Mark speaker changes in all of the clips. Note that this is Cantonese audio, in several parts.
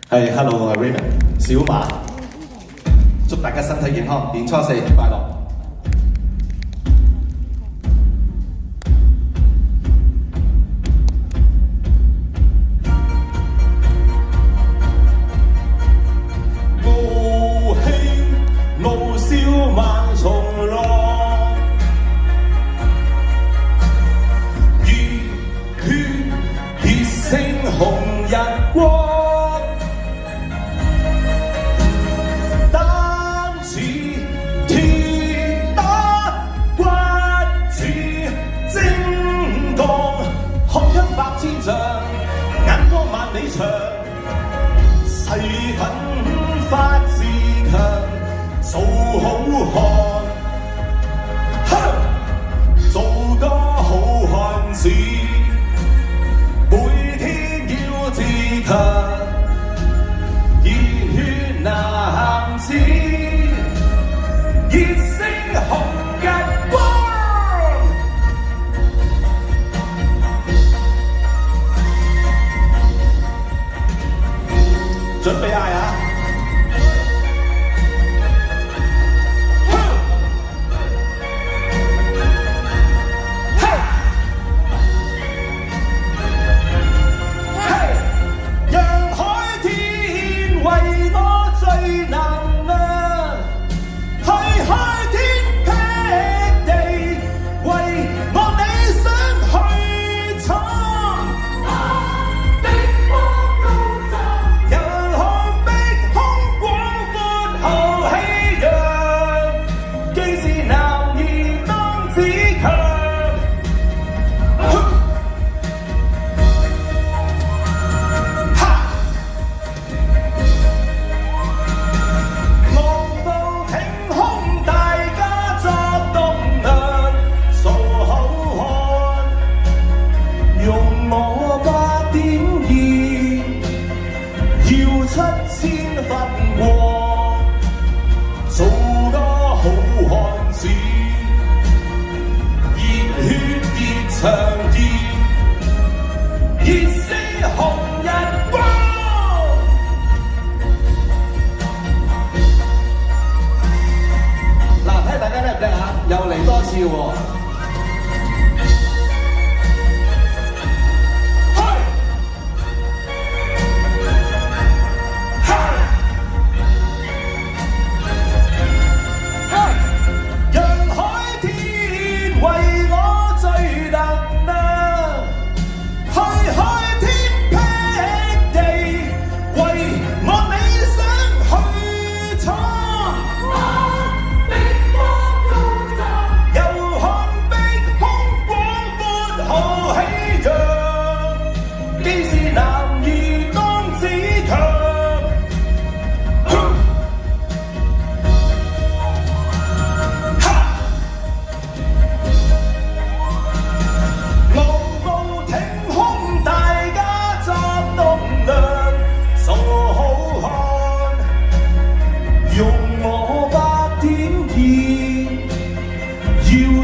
Speaker 1: 係，hello，我係 Raymond，小馬，祝大家身體健康，年初四快樂。
Speaker 2: 傲氣傲笑萬重浪，熱血熱星紅日光。千丈，眼光萬里長，誓奮發自強，做好漢，做個好漢子，每天要自強，熱血男子，熱星紅日光。準備嗌啊！讓海天為我最能量，去開天闢地，為我理想去闖。7000分光，做個好漢子，熱血熱腸熱，熱星紅日光。嗱，睇大家叻唔叻啊？又嚟多次喎。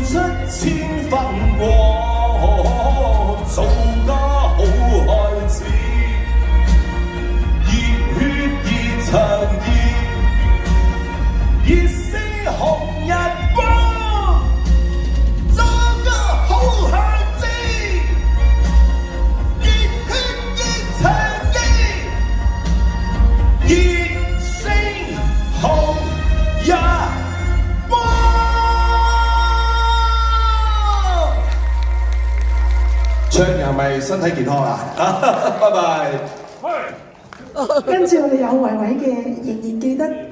Speaker 2: 7000分光，做個好漢子，熱血熱腸熱，熱星紅日光，做個好漢子，熱血熱腸熱，熱星紅日光。唱係咪身體健康啊？拜拜。
Speaker 3: 跟住我哋有維維嘅，仍然記得講。